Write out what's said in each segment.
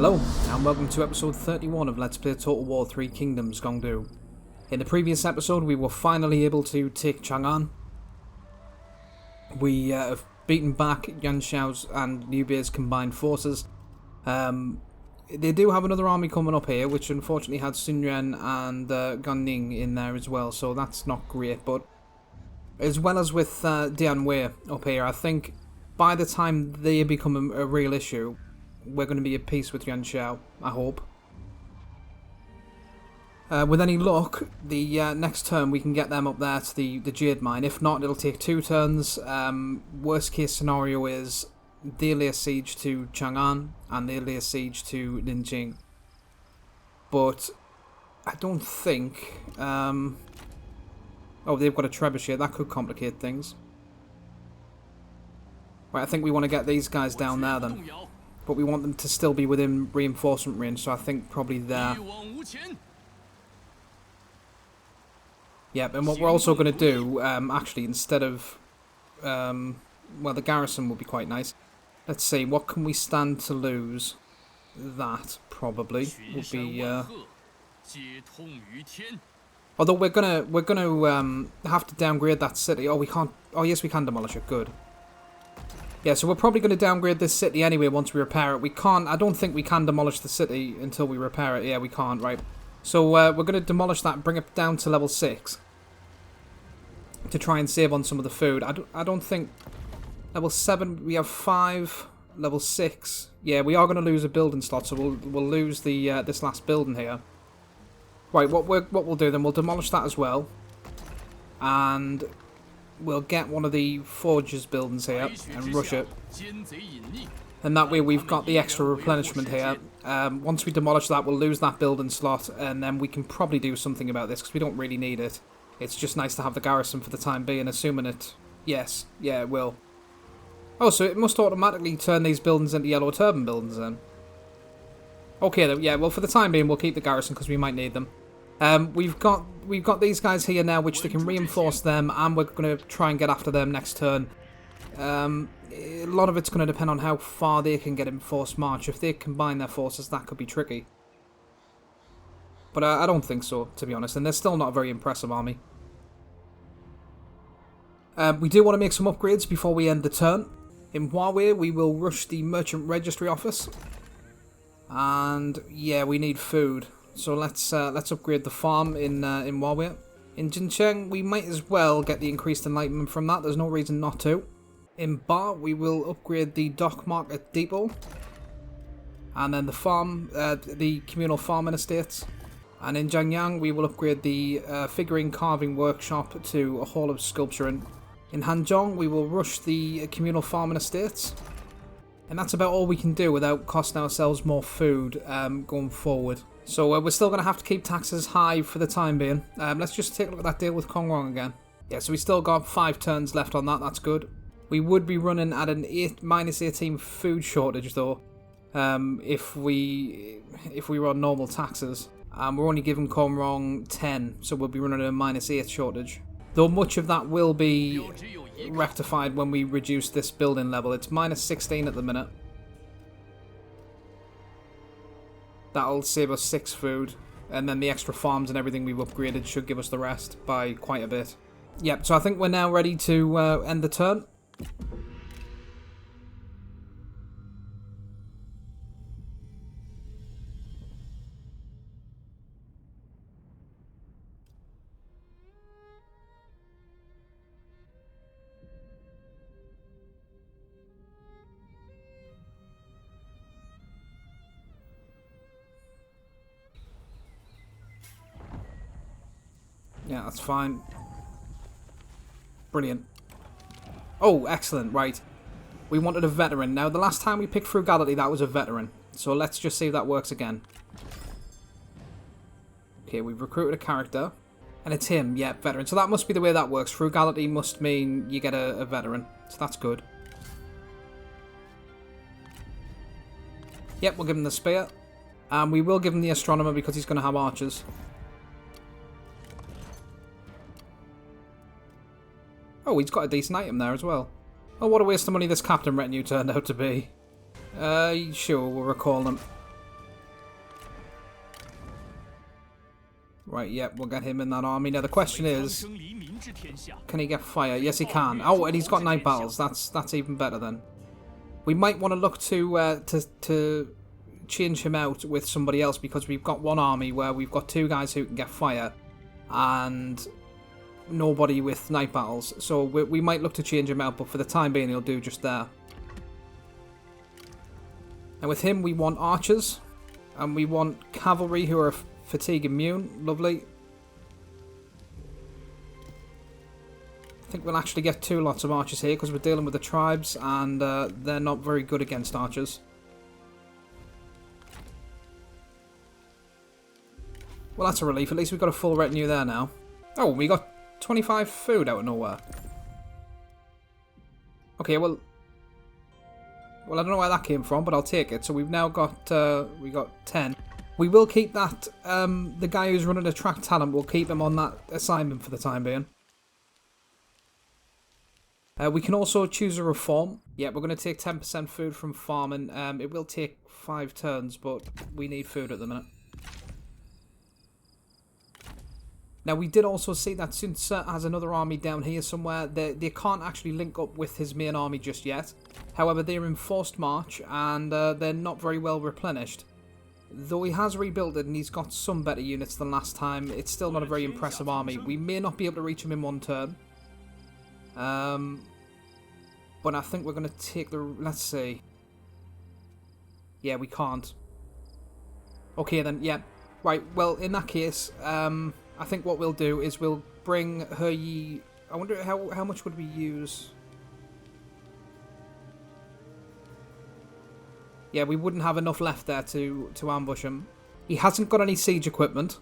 Hello, and welcome to episode 31 of Let's Play Total War 3 Kingdoms Gong. In the previous episode, we were finally able to take Chang'an. We have beaten back Yuan Shao's and Liu Bei's combined forces. They do have another army coming up here, which unfortunately had Sun Yuan and Gan Ning in there as well, so that's not great. But as well as with Dian Wei up here, I think by the time they become a real issue, we're going to be at peace with Yuan Shao, I hope. With any luck, the next turn we can get them up there to the Jade Mine. If not, it'll take 2 turns. Worst case scenario is they lay a siege to Chang'an and they lay a siege to Linjing. But I don't think... oh, they've got a trebuchet. That could complicate things. Right, I think we want to get these guys down there then. But we want them to still be within reinforcement range, so I think probably there. Yep, and what we're also going to do, actually, instead of... well, the garrison would be quite nice. Let's see, what can we stand to lose? That, probably, would be... although we're gonna have to downgrade that city. Oh, we can't... Oh, yes, we can demolish it. Good. Yeah, so we're probably going to downgrade this city anyway once we repair it. We can't... I don't think we can demolish the city until we repair it. Yeah, we can't, right. So we're going to demolish that and bring it down to level 6. To try and save on some of the food. I don't think... Level 7, we have 5. Level 6. Yeah, we are going to lose a building slot, so we'll lose the this last building here. Right, what we'll do then, we'll demolish that as well. And... we'll get one of the forges buildings here and rush it. And that way we've got the extra replenishment here. Once we demolish that, we'll lose that building slot, and then we can probably do something about this, because we don't really need it. It's just nice to have the garrison for the time being, assuming it... Yes, yeah, it will. Oh, so it must automatically turn these buildings into yellow turban buildings then. Okay, then, yeah, well, for the time being, we'll keep the garrison, because we might need them. We've got these guys here now, which they can reinforce them, and we're going to try and get after them next turn. A lot of it's going to depend on how far they can get in forced march. If they combine their forces, that could be tricky. But I don't think so, to be honest, and they're still not a very impressive army. We do want to make some upgrades before we end the turn. In Huawei, we will rush the Merchant Registry Office. And, yeah, we need food. So let's upgrade the farm in Huawei. In Jincheng, we might as well get the increased enlightenment from that. There's no reason not to. In Ba, we will upgrade the dock market depot, and then the farm, the communal farming estates. And in Jianyang, we will upgrade the figurine carving workshop to a hall of sculpturing. In Hanzhong, we will rush the communal farming estates. And that's about all we can do without costing ourselves more food going forward. So we're still going to have to keep taxes high for the time being. Let's just take a look at that deal with Kongrong again. Yeah, so we still got 5 turns left on that. That's good. We would be running at an -18 food shortage though, if we were on normal taxes. We're only giving Kongrong 10, so we'll be running at a -8 shortage. Though much of that will be rectified when we reduce this building level. It's -16 at the minute. That'll save us 6 food, and then the extra farms and everything we've upgraded should give us the rest by quite a bit. Yep, so I think we're now ready to end the turn. Yeah, that's fine. Brilliant. Oh, excellent, right. We wanted a veteran. Now, the last time we picked Frugality, that was a veteran. So let's just see if that works again. Okay, we've recruited a character. And it's him, yeah, veteran. So that must be the way that works. Frugality must mean you get a veteran. So that's good. Yep, we'll give him the spear. And we will give him the astronomer because he's going to have archers. Oh, he's got a decent item there as well. Oh, what a waste of money this captain retinue turned out to be. Sure, we'll recall them. Right, yep, we'll get him in that army. Now the question is, can he get fire? Yes, he can. Oh, and he's got night battles. That's even better then. We might want to look to change him out with somebody else, because we've got one army where we've got 2 guys who can get fire and nobody with night battles. So we might look to change him out, but for the time being he'll do just there. And with him we want archers, and we want cavalry who are fatigue immune. Lovely. I think we'll actually get 2 lots of archers here because we're dealing with the tribes, and they're not very good against archers. Well, that's a relief. At least we've got a full retinue there now. Oh, we got 25 food out of nowhere. Okay, well, I don't know where that came from, but I'll take it. So we've now got we got 10. We will keep that. The guy who's running Attract Talent, we'll keep him on that assignment for the time being. We can also choose a reform. Yeah, we're going to take 10% food from farming. It will take 5 turns, but we need food at the minute. Now, we did also see that Sun Tzu has another army down here somewhere. They can't actually link up with his main army just yet. However, they're in forced march, and they're not very well replenished. Though he has rebuilt it and he's got some better units than last time, it's still not a very impressive army. We may not be able to reach him in 1 turn. But I think we're going to take the... Let's see. Yeah, we can't. Okay then, yeah. Right, well, in that case, I think what we'll do is we'll bring He Yi... I wonder how much would we use... Yeah, we wouldn't have enough left there to ambush him. He hasn't got any siege equipment.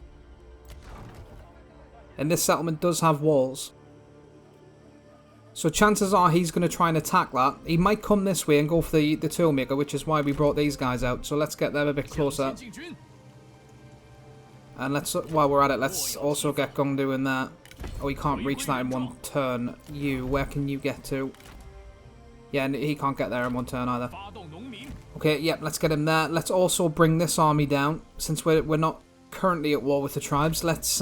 And this settlement does have walls. So chances are he's going to try and attack that. He might come this way and go for the toolmaker, which is why we brought these guys out. So let's get them a bit closer. And let's, while we're at it, let's also get Gongdu in there. Oh, he can't reach that in 1 turn. Where can you get to? Yeah, and he can't get there in 1 turn either. Okay, yep, let's get him there. Let's also bring this army down. Since we're not currently at war with the tribes, let's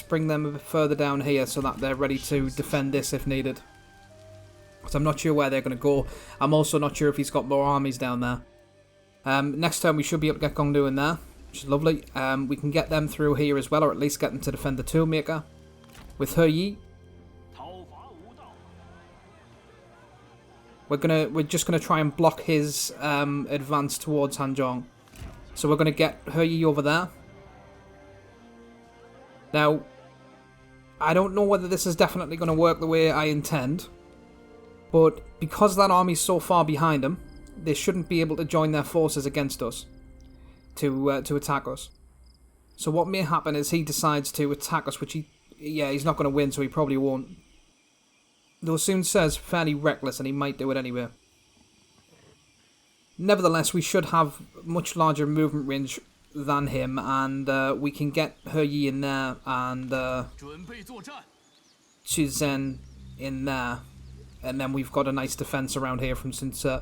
bring them a bit further down here so that they're ready to defend this if needed. Because I'm not sure where they're going to go. I'm also not sure if he's got more armies down there. Next turn we should be able to get Gongdu in there, which is lovely. We can get them through here as well, or at least get them to defend the toolmaker. With He Yi, we're just gonna try and block his advance towards Hanzhong. So we're gonna get He Yi over there. Now, I don't know whether this is definitely gonna work the way I intend, but because that army's so far behind him, they shouldn't be able to join their forces against us to attack us. So what may happen is he decides to attack us, which he's not gonna win, so he probably won't. Though Sun says fairly reckless, and he might do it anyway. Nevertheless, we should have much larger movement range than him, and we can get He Yi in there and Chu Zhen in there, and then we've got a nice defense around here from Sun Tzu.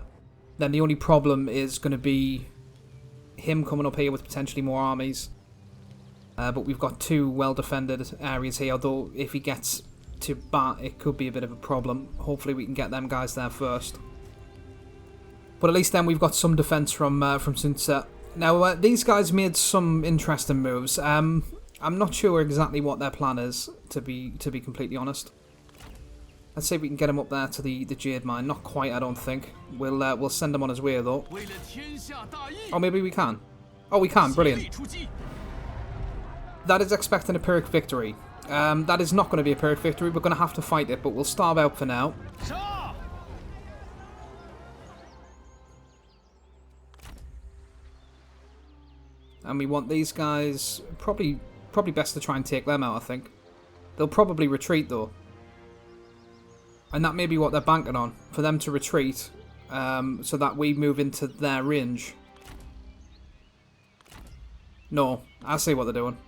Then the only problem is going to be him coming up here with potentially more armies. But we've got 2 well-defended areas here, although if he gets to bat, it could be a bit of a problem. Hopefully we can get them guys there first. But at least then we've got some defense from Sun Tzu. Now, these guys made some interesting moves. I'm not sure exactly what their plan is, to be completely honest. Let's see if we can get him up there to the Jade Mine. Not quite, I don't think. We'll send him on his way, though. Oh, maybe we can. Oh, we can. Brilliant. That is expecting a Pyrrhic victory. That is not going to be a Pyrrhic victory. We're going to have to fight it, but we'll starve out for now. And we want these guys... Probably best to try and take them out, I think. They'll probably retreat, though. And that may be what they're banking on. For them to retreat, so that we move into their range. No, I see what they're doing.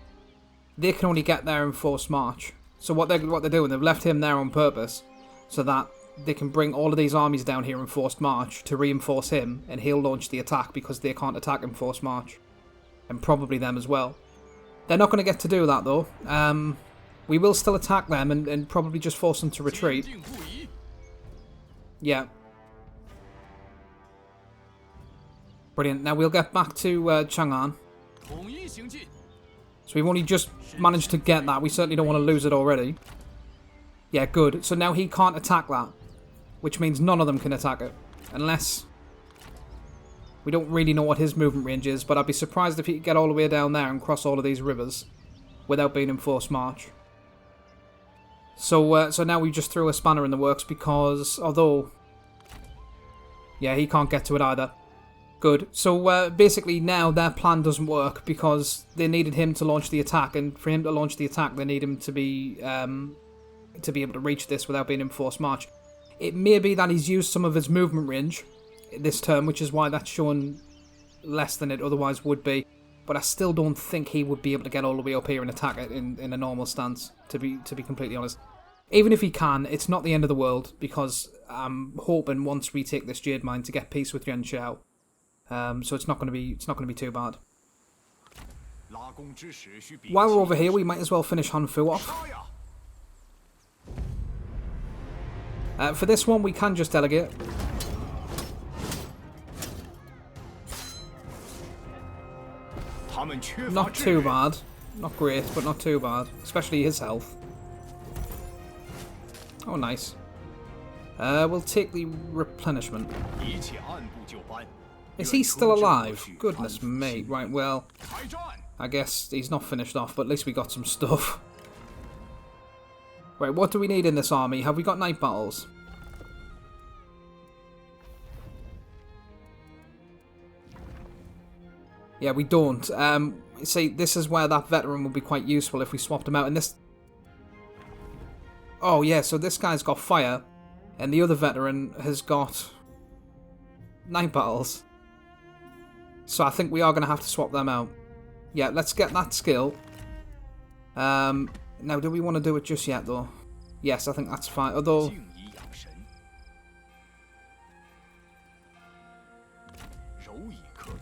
They can only get there in forced march. So what they're doing, they've left him there on purpose, so that they can bring all of these armies down here in forced march to reinforce him, and he'll launch the attack because they can't attack in forced march. And probably them as well. They're not going to get to do that, though. We will still attack them and probably just force them to retreat. Yeah. Brilliant. Now we'll get back to Chang'an. So we've only just managed to get that. We certainly don't want to lose it already. Yeah, good. So now he can't attack that. Which means none of them can attack it. Unless... we don't really know what his movement range is, but I'd be surprised if he could get all the way down there and cross all of these rivers without being in forced march. So now we just threw a spanner in the works because, although... yeah, he can't get to it either. Good. So basically now their plan doesn't work because they needed him to launch the attack, and for him to launch the attack they need him to be able to reach this without being in forced march. It may be that he's used some of his movement range this turn, which is why that's shown less than it otherwise would be. But I still don't think he would be able to get all the way up here and attack it in a normal stance, to be completely honest. Even if he can, it's not the end of the world, because I'm hoping once we take this Jade Mine to get peace with Yuan Shao. So it's not going to be too bad. While we're over here, we might as well finish Han Fu off. For this one, we can just delegate. Not too bad. Not great, but not too bad. Especially his health. Oh, nice. We'll take the replenishment. Is he still alive? Goodness me. Right, well, I guess he's not finished off, but at least we got some stuff. Right, what do we need in this army? Have we got night battles? Yeah, we don't. See, this is where that veteran would be quite useful if we swapped him out. And this... oh, yeah, so this guy's got fire, and the other veteran has got night battles. So I think we are going to have to swap them out. Yeah, let's get that skill. Now, do we want to do it just yet, though? Yes, I think that's fine. Although...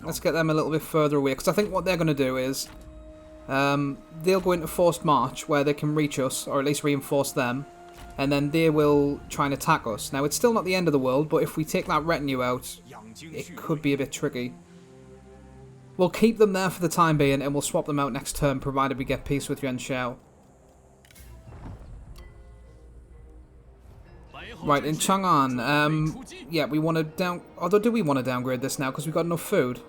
let's get them a little bit further away, because I think what they're going to do is... they'll go into forced march, where they can reach us, or at least reinforce them, and then they will try and attack us. Now, it's still not the end of the world, but if we take that retinue out, it could be a bit tricky. We'll keep them there for the time being, and we'll swap them out next turn, provided we get peace with Yuan Shao. Right, in Chang'an, yeah, we want to down... although, do we want to downgrade this now, because we've got enough food?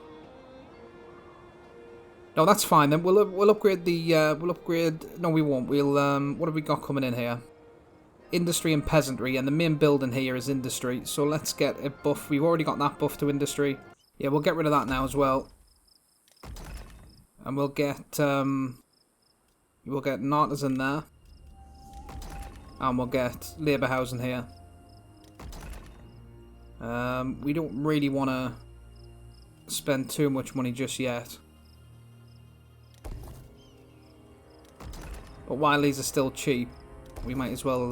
No, that's fine, then. We'll upgrade the... we'll upgrade... no, we won't. We'll, what have we got coming in here? Industry and peasantry, and the main building here is industry, so let's get a buff. We've already got that buff to industry. Yeah, we'll get rid of that now as well. And we'll get an artisan there. And we'll get labour housing here. We don't really want to spend too much money just yet. But while these are still cheap, we might as well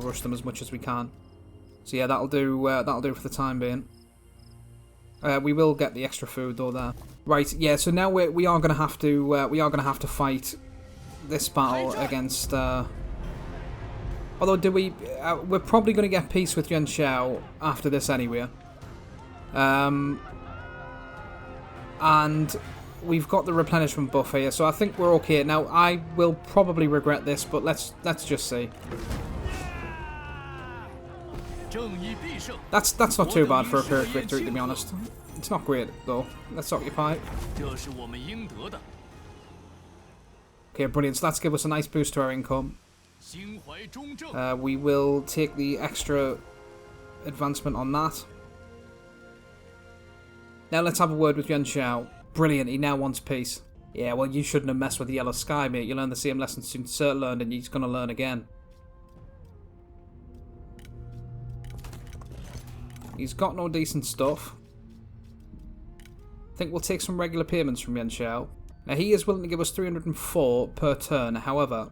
rush them as much as we can. So yeah, that'll do for the time being. We will get the extra food though there. Right, yeah. So now we are gonna have to fight this battle against. Although, we're probably going to get peace with Yuan Shao after this anyway. And we've got the replenishment buff here, so I think we're okay. Now, I will probably regret this, but let's just see. That's not too bad for a Pyrrhic victory, to be honest. It's not great, though. Let's occupy. Okay, brilliant. So that's give us a nice boost to our income. We will take the extra advancement on that. Now let's have a word with Yuan Shao. Brilliant, he now wants peace. Yeah, well, you shouldn't have messed with the Yellow Sky, mate. You learned the same lesson since Sir learned, and he's going to learn again. He's got no decent stuff. I think we'll take some regular payments from Yuan Shao. Now, he is willing to give us 304 per turn, however...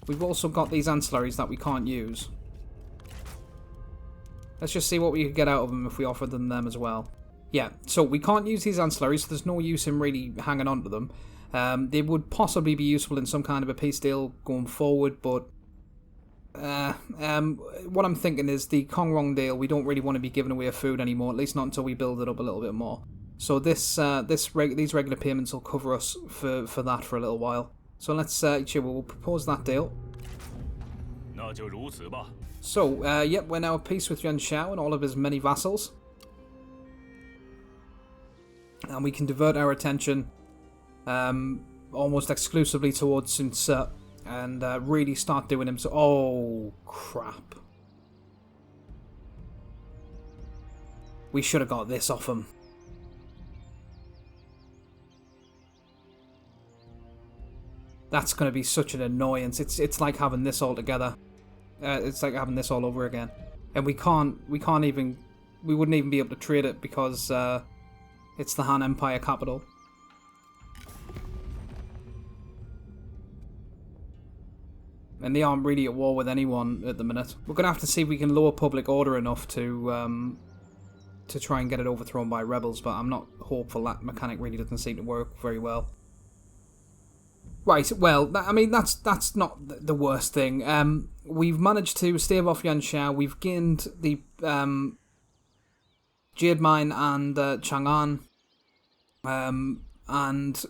we've also got these ancillaries that we can't use. Let's just see what we could get out of them if we offered them as well. Yeah, so we can't use these ancillaries, so there's no use in really hanging on to them. They would possibly be useful in some kind of a peace deal going forward, but what I'm thinking is the Kongrong deal, we don't really want to be giving away food anymore, at least not until we build it up a little bit more. So these regular payments will cover us for that for a little while. So let's we'll propose that deal. So, yep, we're now at peace with Yuan Shao and all of his many vassals. And we can divert our attention almost exclusively towards Sun Ce and really start doing him so... Oh, crap. We should have got this off him. That's going to be such an annoyance. It's like having this all together. It's like having this all over again. And we wouldn't even be able to trade it because it's the Han Empire capital. And they aren't really at war with anyone at the minute. We're going to have to see if we can lower public order enough to try and get it overthrown by rebels, but I'm not hopeful. That mechanic really doesn't seem to work very well. Right, well, I mean, that's not the worst thing. We've managed to stave off Yuan Shao. We've gained the Jade Mine and Chang'an. And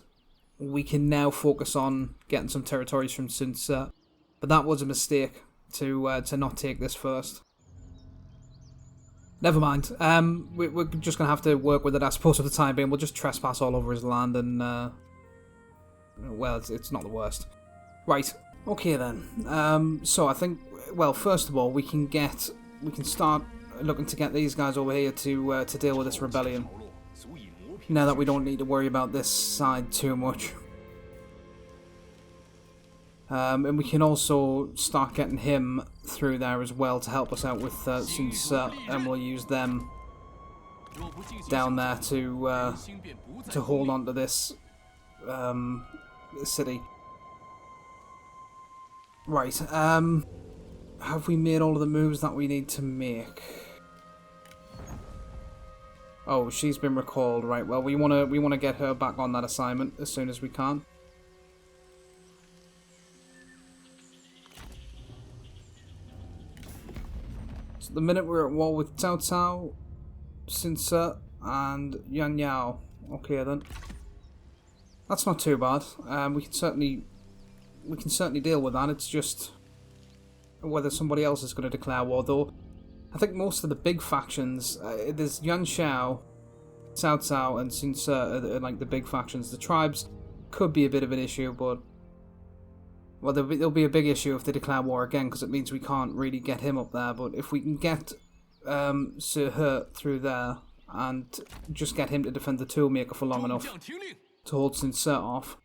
we can now focus on getting some territories from Sun Ce. But that was a mistake to not take this first. Never mind. We're just going to have to work with it, I suppose, for the time being. We'll just trespass all over his land and... well, it's not the worst. Right. Okay, then. So I think... Well, first of all, we can start looking to get these guys over here to deal with this rebellion. Now that we don't need to worry about this side too much. And we can also start getting him through there as well to help us out with Sun Ce, and we'll use them down there to hold on to this city. Right, have we made all of the moves that we need to make? Oh, she's been recalled. Right, well, we wanna get her back on that assignment as soon as we can. So the minute we're at war with Cao Cao, Sun Ce, and Yuan Yao. Okay then. That's not too bad. We can certainly deal with that. It's just whether somebody else is going to declare war, though. I think most of the big factions, there's Yuan Shao, Cao Cao, and Sun Ce are like the big factions. The tribes could be a bit of an issue, but well, there'll be a big issue if they declare war again, because it means we can't really get him up there. But if we can get Sir He through there and just get him to defend the toolmaker for long enough to hold Sun Ce off,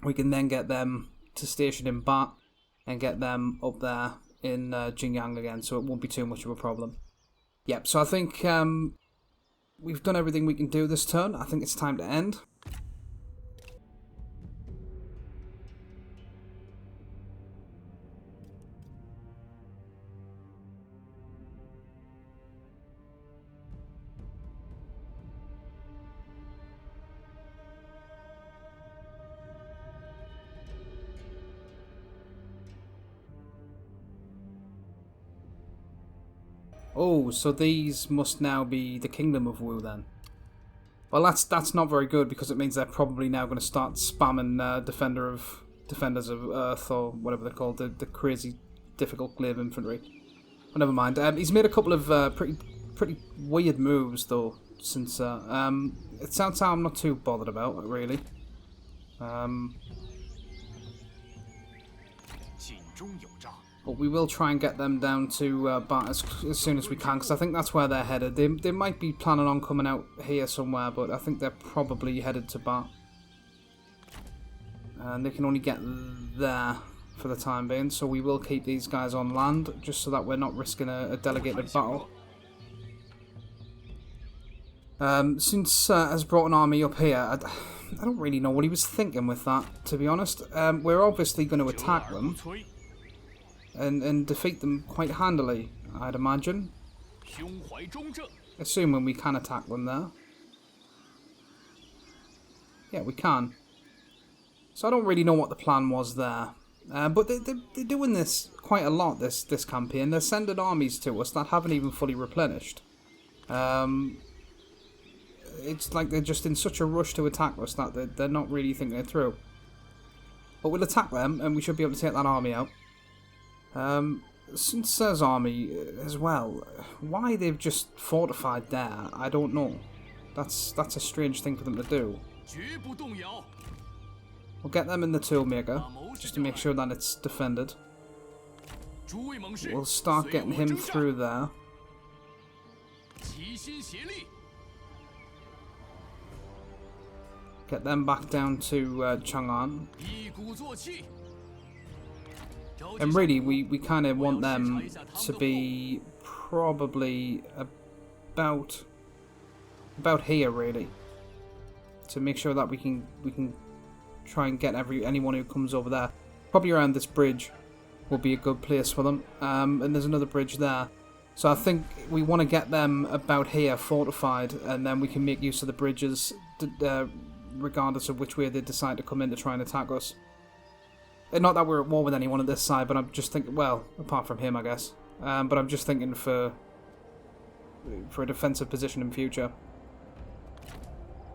we can then get them to station in Ba and get them up there in Jingyang again, so it won't be too much of a problem. Yep, so I think we've done everything we can do this turn. I think it's time to end. Oh, so these must now be the Kingdom of Wu then. Well, that's not very good, because it means they're probably now going to start spamming Defenders of Earth, or whatever they're called, the crazy difficult glaive infantry. Well, never mind. He's made a couple of pretty weird moves though since it sounds like I'm not too bothered about really. But we will try and get them down to Ba as soon as we can, because I think that's where they're headed. They might be planning on coming out here somewhere, but I think they're probably headed to Ba. And they can only get there for the time being, so we will keep these guys on land, just so that we're not risking a delegated battle. Since has brought an army up here, I don't really know what he was thinking with that, to be honest. We're obviously going to attack them and defeat them quite handily, I'd imagine. Assuming we can attack them there. Yeah, we can. So I don't really know what the plan was there. But they're doing this quite a lot, this campaign. They're sending armies to us that haven't even fully replenished. It's like they're just in such a rush to attack us that they're not really thinking it through. But we'll attack them, and we should be able to take that army out. Sun Tzu's army as well. Why they've just fortified there, I don't know. That's a strange thing for them to do. We'll get them in the Toolmaker, just to make sure that it's defended. We'll start getting him through there. Get them back down to Chang'an. And really, we kind of want them to be probably about here, really, to make sure that we can try and get anyone who comes over there. Probably around this bridge will be a good place for them. And there's another bridge there. So I think we want to get them about here, fortified, and then we can make use of the bridges, regardless of which way they decide to come in to try and attack us. Not that we're at war with anyone on this side, but I'm just thinking, well, apart from him, I guess. But I'm just thinking for a defensive position in future.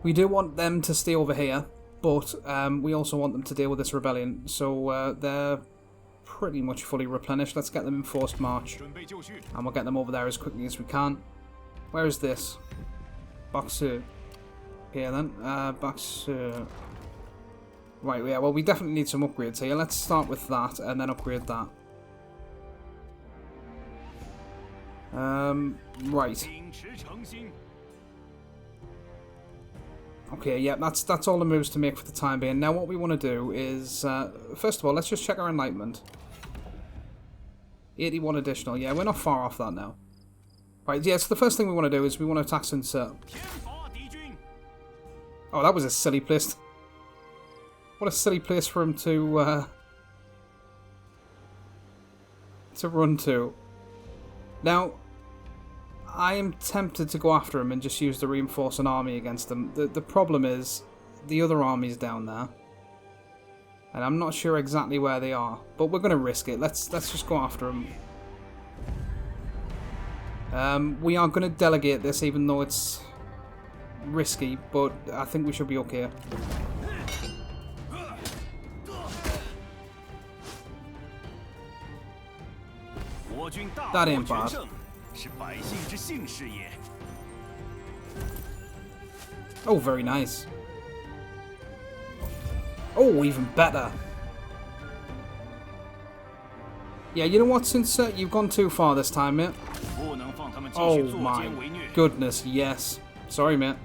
We do want them to stay over here, but we also want them to deal with this rebellion. So they're pretty much fully replenished. Let's get them in forced march, and we'll get them over there as quickly as we can. Where is this? Baksu. Here then. Baksu. Right, yeah, well, we definitely need some upgrades here. Let's start with that, and then upgrade that. Right. Okay, yeah, that's all the moves to make for the time being. Now what we want to do is, first of all, let's just check our enlightenment. 81 additional, yeah, we're not far off that now. Right, yeah, so the first thing we want to do is we want to attack Sun Tzu. Oh, that was a silly place. What a silly place for him to run to. Now, I am tempted to go after him and just use the reinforcing army against him. The problem is the other armies down there, and I'm not sure exactly where they are, but we're going to risk it. Let's just go after him. We are going to delegate this, even though it's risky, but I think we should be okay. That ain't bad. Oh, very nice. Oh, even better. Yeah, you know what, since you've gone too far this time, mate. Oh my goodness, yes. Sorry, mate.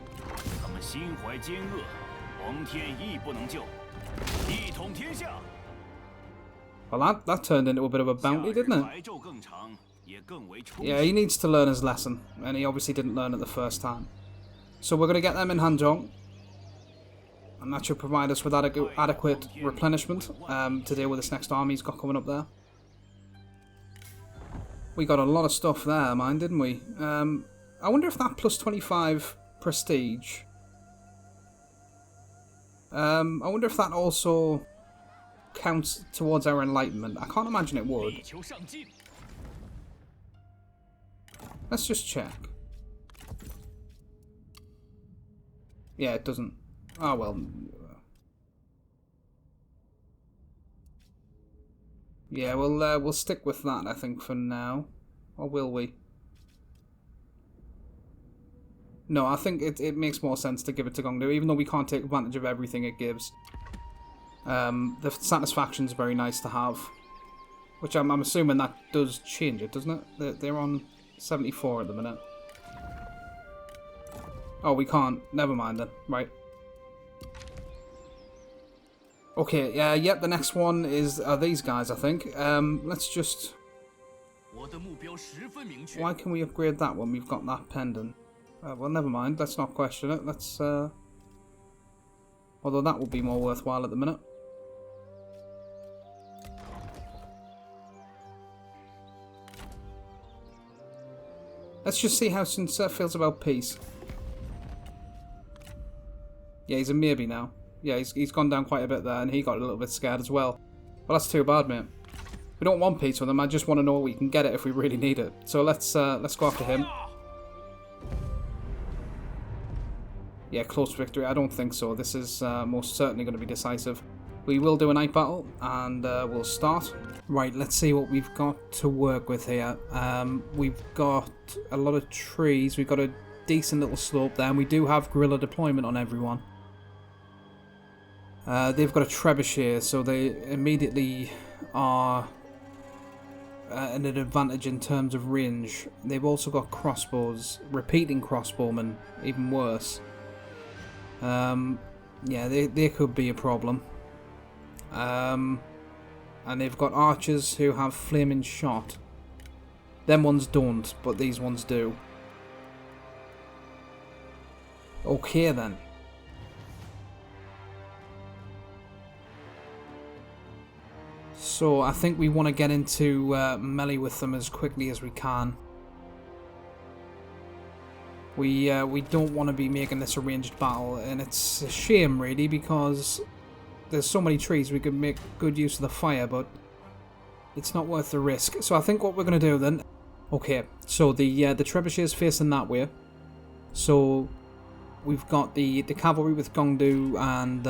Well, that turned into a bit of a bounty, didn't it? Yeah, he needs to learn his lesson, and he obviously didn't learn it the first time. So we're going to get them in Hanzhong, and that should provide us with adequate replenishment to deal with this next army he's got coming up there. We got a lot of stuff there, mind, didn't we? I wonder if that plus 25 prestige... I wonder if that also counts towards our enlightenment. I can't imagine it would. Let's just check. Yeah, it doesn't. Oh, well. Yeah, we'll stick with that, I think, for now. Or will we? No, I think it makes more sense to give it to Gongdu, even though we can't take advantage of everything it gives. The satisfaction's very nice to have. Which I'm assuming that does change it, doesn't it? They're on 74 at the minute. Oh, we can't. Never mind then. Right. Okay, yep, the next one are these guys, I think. Let's just... Why can we upgrade that when we've got that pendant? Well, never mind. Let's not question it. Let's... Although that would be more worthwhile at the minute. Let's just see how Sun Tzu feels about peace. Yeah, he's a maybe now. Yeah, he's gone down quite a bit there, and he got a little bit scared as well. Well, that's too bad, mate. We don't want peace with him. I just want to know we can get it if we really need it. So let's go after him. Yeah, close victory. I don't think so. This is most certainly going to be decisive. We will do a night battle, and we'll start. Right, let's see what we've got to work with here. We've got a lot of trees. We've got a decent little slope there, and we do have guerrilla deployment on everyone. They've got a trebuchet, so they immediately are at an advantage in terms of range. They've also got crossbows, repeating crossbowmen, even worse. Yeah, they could be a problem. And they've got archers who have flaming shot. Them ones don't, but these ones do. Okay then. So I think we want to get into melee with them as quickly as we can. We don't want to be making this a ranged battle, and it's a shame really, because there's so many trees we could make good use of the fire, but it's not worth the risk. So I think what we're going to do then... Okay, so the trebuchet is facing that way. So we've got the cavalry with Gongdu and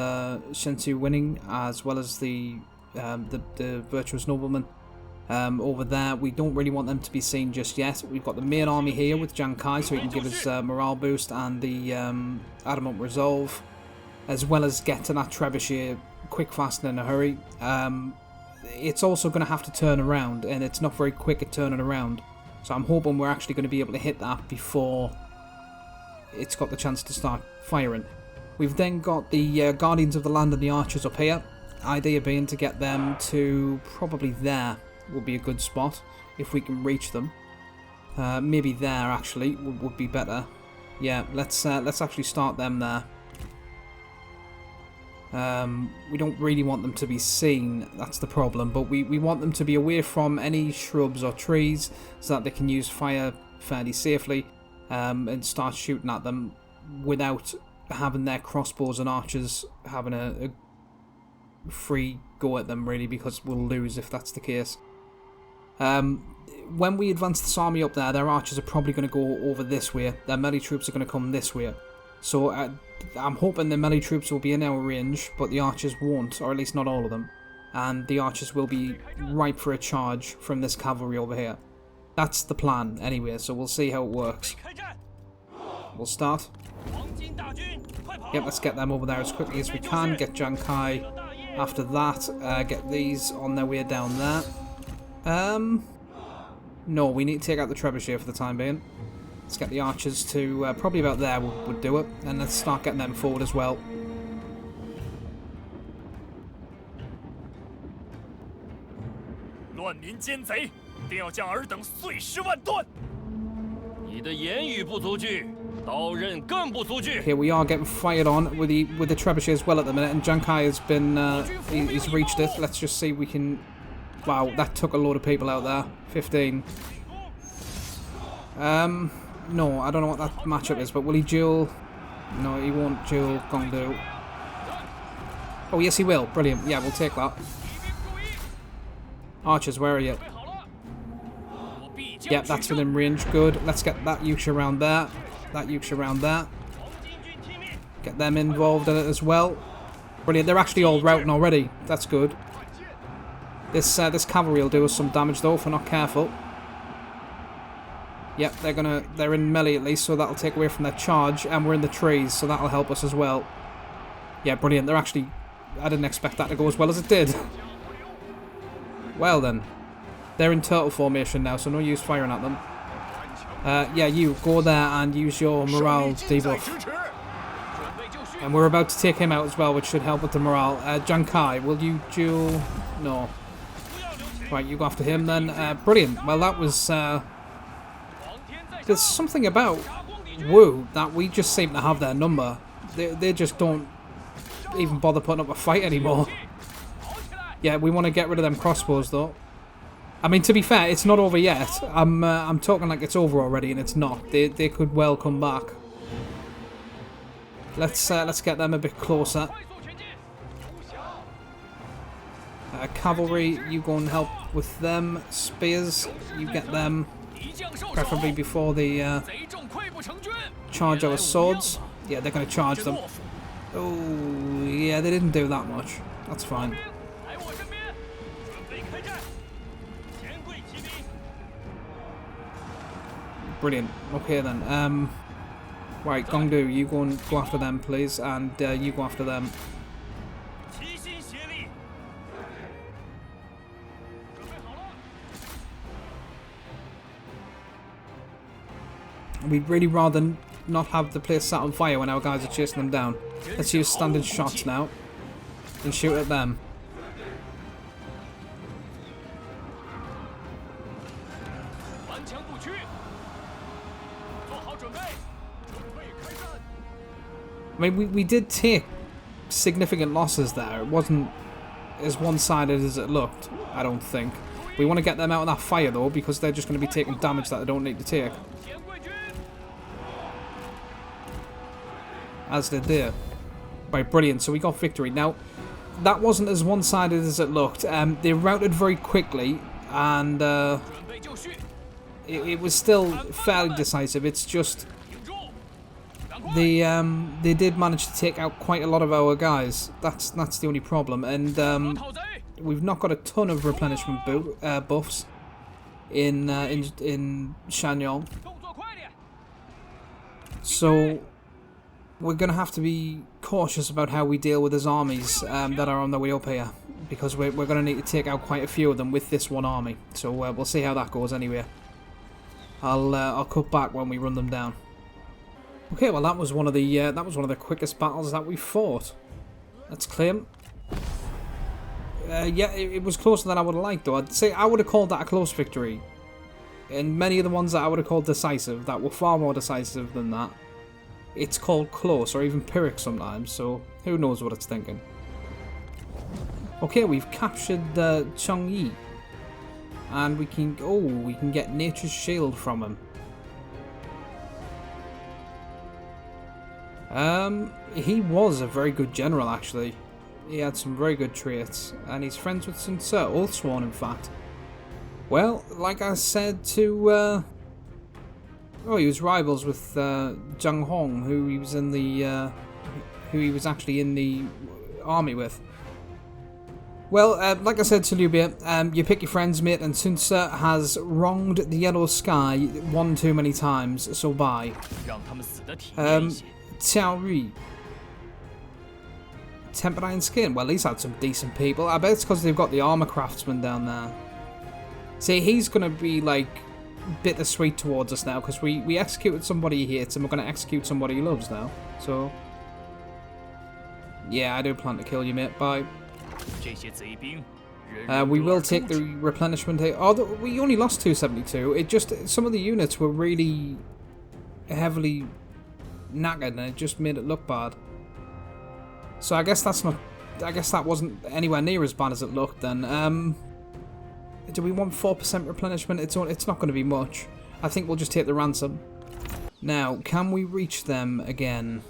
Shensu winning, as well as the virtuous noblemen over there. We don't really want them to be seen just yet. We've got the main army here with Jiang Kai, so he can give us morale boost and the adamant resolve, as well as get to that trebuchet quick, fast, and in a hurry. It's also going to have to turn around, and it's not very quick at turning around. So I'm hoping we're actually going to be able to hit that before it's got the chance to start firing. We've then got the Guardians of the Land and the Archers up here. Idea being to get them to probably there would be a good spot if we can reach them. Maybe there actually would be better. Yeah, let's actually start them there. We don't really want them to be seen, that's the problem, but we want them to be away from any shrubs or trees so that they can use fire fairly safely and start shooting at them without having their crossbows and archers having a free go at them, really, because we'll lose if that's the case. When we advance this army up there, their archers are probably going to go over this way. Their melee troops are going to come this way. So I'm hoping the melee troops will be in our range, but the archers won't, or at least not all of them. And the archers will be ripe for a charge from this cavalry over here. That's the plan, anyway, so we'll see how it works. We'll start. Yep, let's get them over there as quickly as we can. Get Jiang Kai after that. Get these on their way down there. No, we need to take out the trebuchet for the time being. Let's get the archers to probably about there would do it, and let's start getting them forward as well. Here we are getting fired on with the trebuchet as well at the minute, and Jiang Kai has been he's reached it. Let's just see if we can. Wow, that took a load of people out there. 15. No, I don't know what that matchup is, but will he duel? No, he won't duel Gongdu. Oh, yes, he will. Brilliant. Yeah, we'll take that. Archers, where are you? Yep, that's within range. Good. Let's get that Yuan Shao around there. That Yuan Shao around there. Get them involved in it as well. Brilliant. They're actually all routing already. That's good. This cavalry will do us some damage though if we're not careful. Yep, they're in melee at least, so that'll take away from their charge, and we're in the trees, so that'll help us as well. Yeah, brilliant. They're actually... I didn't expect that to go as well as it did. Well then. They're in turtle formation now, so no use firing at them. Yeah, you go there and use your morale debuff. And we're about to take him out as well, which should help with the morale. Jiang Kai, will you duel? No. Right, you go after him then. Brilliant. Well, that was... There's something about Wu that we just seem to have their number. They just don't even bother putting up a fight anymore. Yeah, we want to get rid of them crossbows though. I mean, to be fair, it's not over yet. I'm talking like it's over already, and it's not. They could well come back. Let's get them a bit closer. Cavalry, you go and help with them. Spears, you get them. Preferably before they charge our swords. Yeah, they're going to charge them. Oh, yeah, they didn't do that much. That's fine. Brilliant. Okay then. Right, Gongdu, you go and go after them, please, and you go after them. We'd really rather not have the place set on fire when our guys are chasing them down. Let's use standard shots now and shoot at them. I mean, we did take significant losses there. It wasn't as one-sided as it looked, I don't think. We want to get them out of that fire, though, because they're just going to be taking damage that they don't need to take. As they did. Right, brilliant. So we got victory. Now, that wasn't as one-sided as it looked. They routed very quickly, and it was still fairly decisive. It's just they did manage to take out quite a lot of our guys. That's the only problem. And we've not got a ton of replenishment buffs in Shanyong. So we're going to have to be cautious about how we deal with his armies that are on their way up here, because we're going to need to take out quite a few of them with this one army. So we'll see how that goes anyway. I'll cut back when we run them down. Okay, well that was one of the quickest battles that we fought. Let's claim. Yeah, it was closer than I would have liked, though. I'd say I would have called that a close victory. And many of the ones that I would have called decisive, that were far more decisive than that, it's called close, or even Pyrrhic sometimes, so who knows what it's thinking. Okay, we've captured Changyi. And we can get Nature's Shield from him. He was a very good general, actually. He had some very good traits, and he's friends with Sun Tzu, Oathsworn, in fact. Well, like I said to he was rivals with Zhang Hong, who he was in the who he was actually in the army with. Well, like I said to Liu Bei, you pick your friends, mate, and Sun Tzu has wronged the yellow sky one too many times, so bye. Cao Ri. Tempered Iron Skin. Well, he's had some decent people. I bet it's because they've got the armor craftsman down there. See, he's going to be, like, bittersweet towards us now, because we executed somebody he hates, and we're going to execute somebody he loves now. So, yeah, I do plan to kill you, mate. Bye. We will take the replenishment. Oh, we only lost 272. It just, some of the units were really heavily knackered, and it just made it look bad. So I guess that's not. I guess that wasn't anywhere near as bad as it looked. Then, do we want 4% replenishment? It's not going to be much. I think we'll just take the ransom. Now, can we reach them again?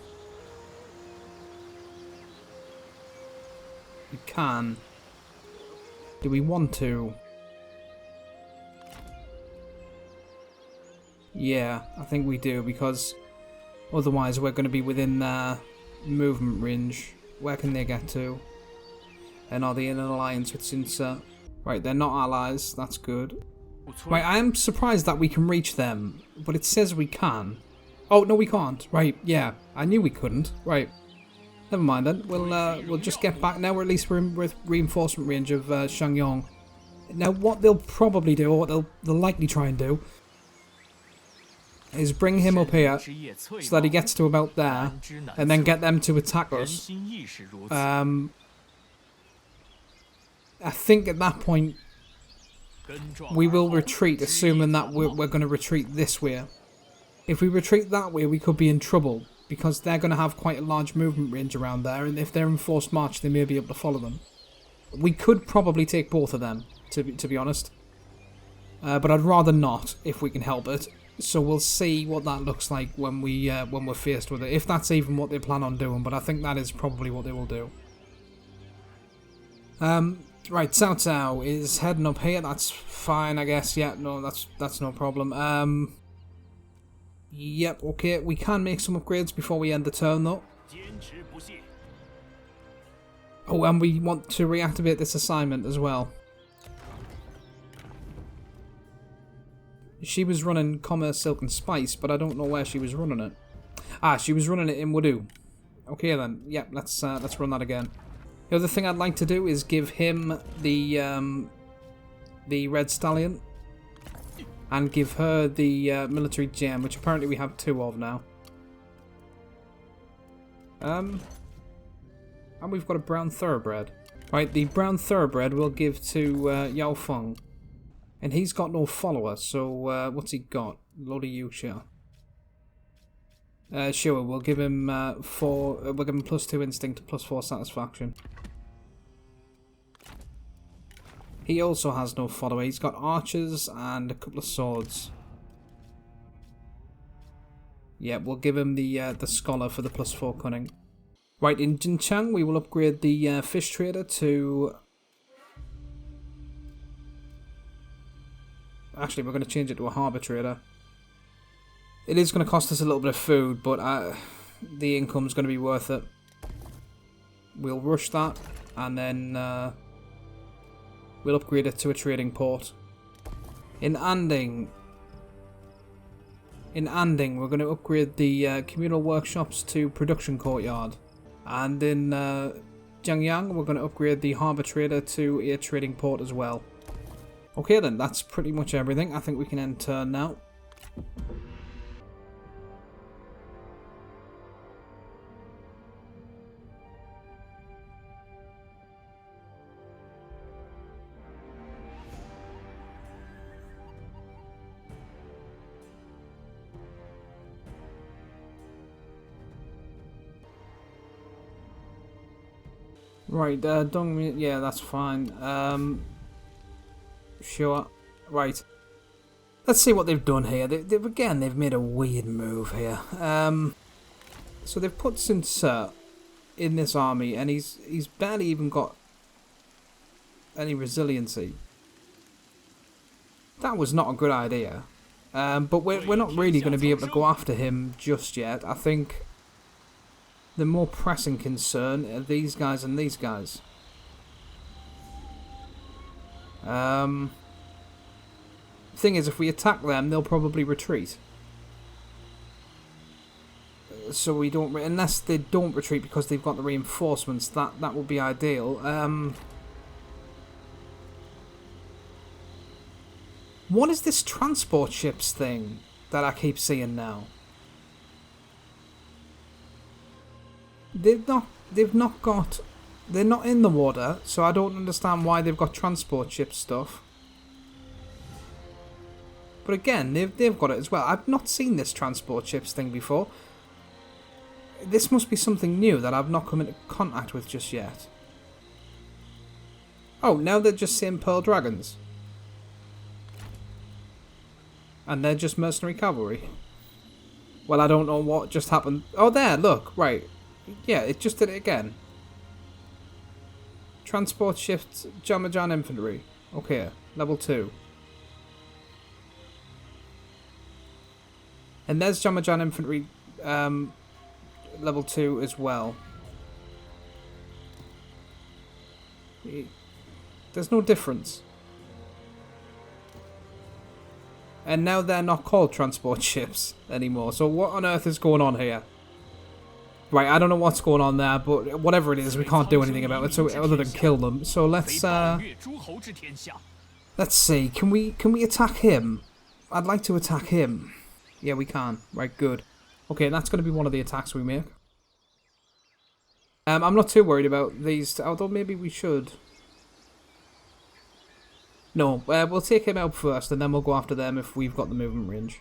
We can. Do we want to? Yeah, I think we do, because otherwise we're going to be within their movement range. Where can they get to? And are they in an alliance with Sun Tzu? Right, they're not allies. That's good. Right, I am surprised that we can reach them, but it says we can. Oh, no, we can't. Right, yeah. I knew we couldn't. Right. Never mind then. We'll just get back. Now we're at least in reinforcement range of Shangyong. Now, what they'll probably do, or what they'll likely try and do, is bring him up here so that he gets to about there, and then get them to attack us. I think at that point we will retreat, assuming that we're going to retreat this way. If we retreat that way, we could be in trouble, because they're going to have quite a large movement range around there, and if they're in forced march, they may be able to follow them. We could probably take both of them, to be honest, but I'd rather not if we can help it. So we'll see what that looks like when we're faced with it, if that's even what they plan on doing. But I think that is probably what they will do. Right, Cao Cao is heading up here. That's fine, I guess. Yeah, no, that's no problem. Yep, okay. We can make some upgrades before we end the turn, though. Oh, and we want to reactivate this assignment as well. She was running Commerce, Silk and Spice, but I don't know where she was running it. Ah, she was running it in Wadu. Okay then, yep, let's run that again. The other thing I'd like to do is give him the Red Stallion. And give her the military gem, which apparently we have 2 of now. And we've got a brown thoroughbred. Right, the brown thoroughbred we'll give to Yao Feng. And he's got no follower, so what's he got? Load of Yuan Shao. Sure, we'll give him we'll give him +2 instinct to +4 satisfaction. He also has no follower. He's got archers and a couple of swords. Yeah, we'll give him the scholar for the +4 cunning. Right, in Jinchang we will upgrade the fish trader to... Actually, we're going to change it to a harbour trader. It is going to cost us a little bit of food, but the income's going to be worth it. We'll rush that, and then we'll upgrade it to a trading port. In Anding, we're going to upgrade the communal workshops to production courtyard. And in Jiangyang, we're going to upgrade the harbour trader to a trading port as well. Okay then, that's pretty much everything. I think we can end turn now. Right, Dong, yeah, that's fine. Sure. Right. Let's see what they've done here. They've made a weird move here. So they've put Sun Tzu in this army, and he's barely even got any resiliency. That was not a good idea. But we're not really going to be able to go after him just yet. I think the more pressing concern are these guys and these guys. Thing is, if we attack them, they'll probably retreat. So we don't, unless they don't retreat because they've got the reinforcements. That would be ideal. What is this transport ships thing that I keep seeing now? They're not in the water, so I don't understand why they've got transport ship stuff. But again, they've got it as well. I've not seen this transport ships thing before. This must be something new that I've not come into contact with just yet. Oh, now they're just saying Pearl Dragons. And they're just mercenary cavalry. Well, I don't know what just happened. Oh, there, look, right. Yeah, it just did it again. Transport shift Jamajan infantry. Okay, level 2. And there's Jamajan infantry level 2 as well. There's no difference. And now they're not called transport ships anymore. So what on earth is going on here? Right, I don't know what's going on there, but whatever it is, we can't do anything about it, so other than kill them. So let's see. Can we attack him? I'd like to attack him. Yeah, we can. Right, good. Okay, that's going to be one of the attacks we make. I'm not too worried about these, although maybe we should. No, we'll take him out first, and then we'll go after them if we've got the movement range.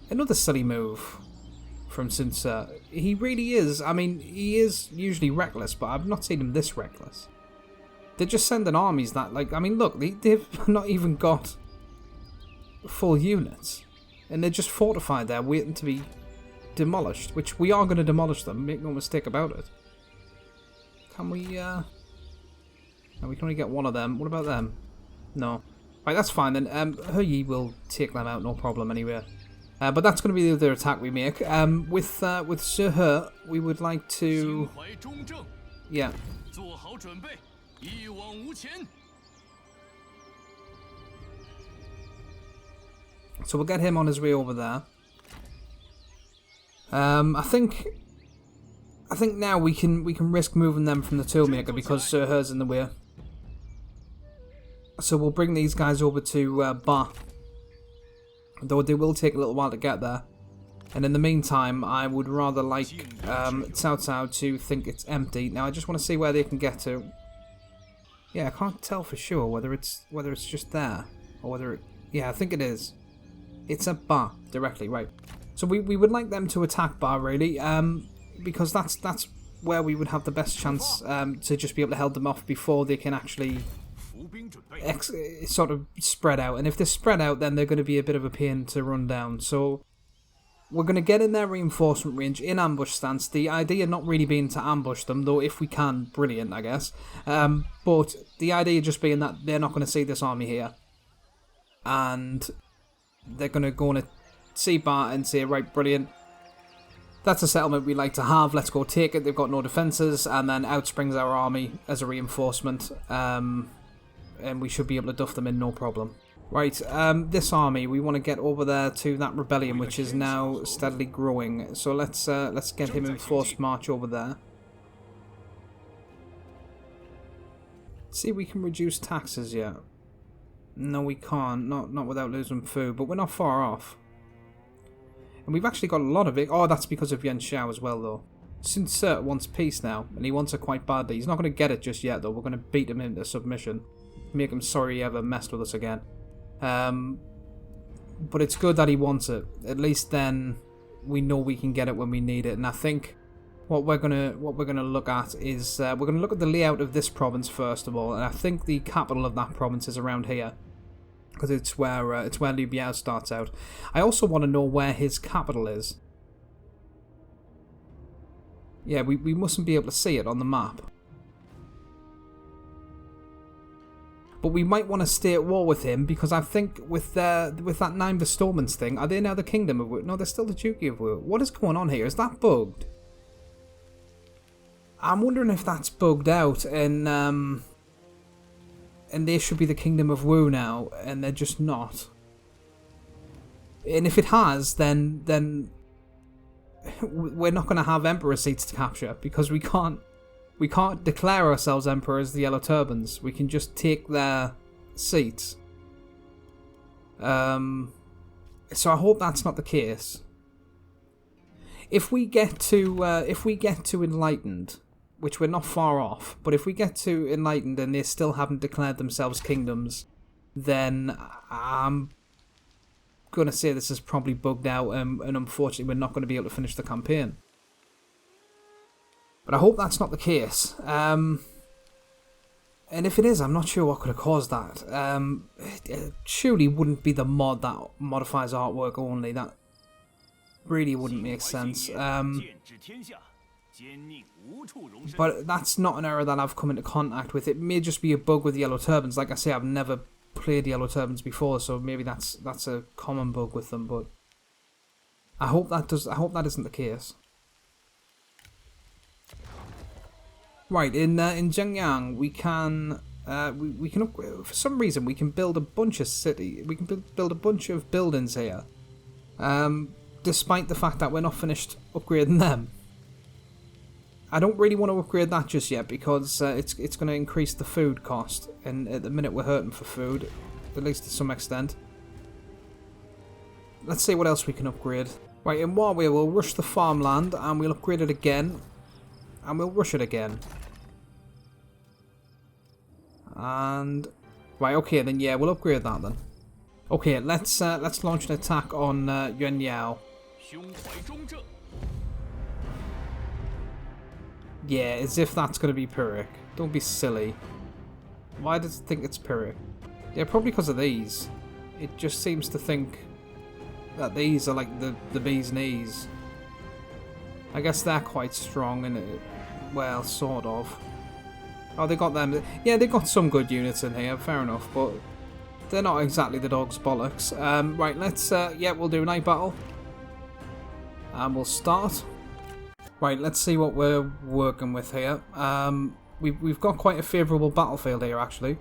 Another silly move from Sun Tzu. He really is. I mean, he is usually reckless, but I've not seen him this reckless. They're just sending armies that, like, I mean, look, they've not even got full units. And they're just fortified there, waiting to be demolished, which we are going to demolish them, make no mistake about it. Can we, And we can only get one of them. What about them? No. Right, that's fine then. He will take them out, no problem anyway. But that's going to be the other attack we make. With Sir He, we would like to... Yeah. So we'll get him on his way over there. I think now we can risk moving them from the Toolmaker because Sir He's in the way. So we'll bring these guys over to Ba. Though they will take a little while to get there. And in the meantime, I would rather like Cao Cao to think it's empty. Now I just want to see where they can get to. Yeah, I can't tell for sure whether it's just there or whether it. Yeah, I think it is. It's at Ba directly, right? So we would like them to attack Ba really, because that's where we would have the best chance to just be able to hold them off before they can actually sort of spread out. And if they're spread out, then they're going to be a bit of a pain to run down. So we're going to get in their reinforcement range in ambush stance. The idea not really being to ambush them, though if we can, brilliant, I guess. But the idea just being that they're not going to see this army here. And they're going to go on a see Ba and say, right, brilliant. That's a settlement we like to have. Let's go take it. They've got no defences. And then out springs our army as a reinforcement. And we should be able to duff them in, no problem. Right, this army, we want to get over there to that rebellion, which is now steadily growing. So let's get him in forced march over there. See if we can reduce taxes yet. No, we can't. Not without losing food, but we're not far off. And we've actually got a lot of it. Oh, that's because of Yuan Shao as well, though. Sun Ce wants peace now, and he wants it quite badly. He's not going to get it just yet, though. We're going to beat him into submission. Make him sorry he ever messed with us again. But it's good that he wants it. At least then we know we can get it when we need it. And I think what we're gonna look at is we're gonna look at the layout of this province first of all. And I think the capital of that province is around here, because it's where Liu Biao starts out. I also want to know where his capital is. Yeah, we mustn't be able to see it on the map. But we might want to stay at war with him, because I think with that 9 bestowments thing, are they now the Kingdom of Wu? No, they're still the Duchy of Wu. What is going on here? Is that bugged? I'm wondering if that's bugged out, and they should be the Kingdom of Wu now, and they're just not. And if it has, then we're not going to have Emperor seats to capture, because we can't declare ourselves Emperor as the Yellow Turbans. We can just take their seats. So I hope that's not the case. If we get to Enlightened, which we're not far off, but if we get to Enlightened and they still haven't declared themselves kingdoms, then I'm going to say this is probably bugged out, and unfortunately we're not going to be able to finish the campaign. But I hope that's not the case. And if it is, I'm not sure what could have caused that. It surely wouldn't be the mod that modifies artwork only. That really wouldn't make sense. But that's not an error that I've come into contact with. It may just be a bug with Yellow Turbans. Like I say, I've never played Yellow Turbans before, so maybe that's a common bug with them. But I hope that isn't the case. Right, in Zhengyang we can upgrade, for some reason we can build a bunch of build a bunch of buildings here, despite the fact that we're not finished upgrading them. I don't really want to upgrade that just yet, because it's going to increase the food cost, and at the minute we're hurting for food, at least to some extent. Let's see what else we can upgrade. Right, in Huawei we'll rush the farmland, and we'll upgrade it again. And we'll rush it again. And right, okay, then yeah, we'll upgrade that then. Okay, let's launch an attack on Yuan Yao. Yeah, as if that's going to be Pyrrhic. Don't be silly. Why does it think it's Pyrrhic? Yeah, probably because of these. It just seems to think that these are like the bee's knees. I guess they're quite strong, and well, sort of. Oh, they got them. Yeah, they got some good units in here, fair enough, but they're not exactly the dog's bollocks. Right, let's, yeah, we'll do night battle. And we'll start. Right, let's see what we're working with here. We've got quite a favourable battlefield here, actually.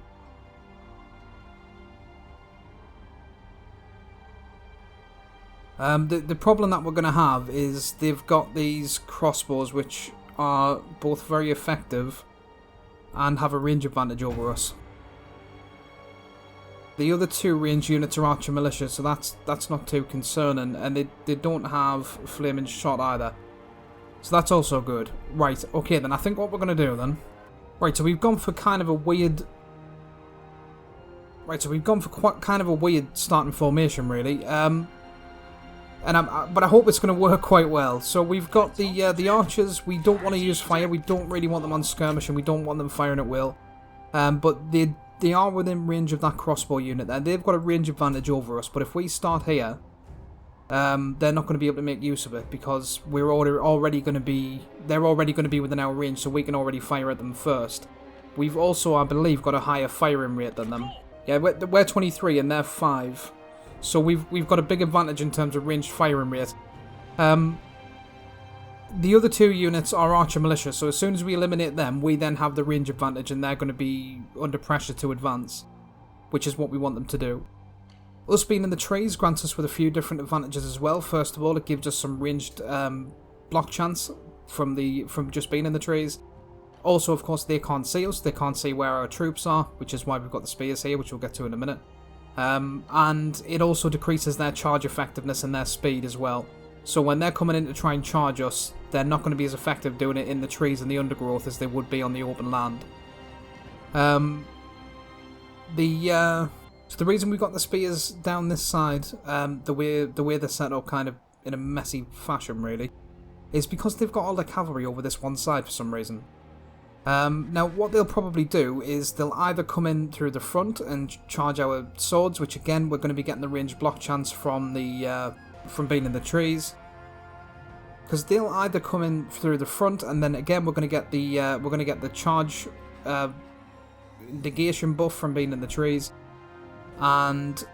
The problem that we're going to have is they've got these crossbows which are both very effective and have a range advantage over us. The other two range units are archer militia, so that's not too concerning, and they don't have flaming shot either. So that's also good. Right, okay then, I think what we're going to do then... Right, so we've gone for kind of a weird... Right, so we've gone for quite kind of a weird starting formation, really. But I hope it's going to work quite well. So we've got the archers. We don't want to use fire. We don't really want them on skirmish, and we don't want them firing at will. But they are within range of that crossbow unit. And they've got a range advantage over us. But if we start here, they're not going to be able to make use of it because we're already going to be. They're already going to be within our range, so we can already fire at them first. We've also, I believe, got a higher firing rate than them. Yeah, we're 23 and they're 5. So we've got a big advantage in terms of ranged firing rate. The other two units are archer militia, so as soon as we eliminate them, we then have the range advantage and they're going to be under pressure to advance, which is what we want them to do. Us being in the trees grants us with a few different advantages as well. First of all, it gives us some ranged block chance from just being in the trees. Also, of course, they can't see us. They can't see where our troops are, which is why we've got the spears here, which we'll get to in a minute. And it also decreases their charge effectiveness and their speed as well. So when they're coming in to try and charge us, they're not going to be as effective doing it in the trees and the undergrowth as they would be on the open land. So the reason we've got the spears down this side, the way they're set up kind of in a messy fashion really, is because they've got all the cavalry over this one side for some reason. Now what they'll probably do is they'll either come in through the front and charge our swords, which again we're going to be getting the ranged block chance from being in the trees, because they'll either come in through the front and then again we're going to get the charge negation buff from being in the trees, and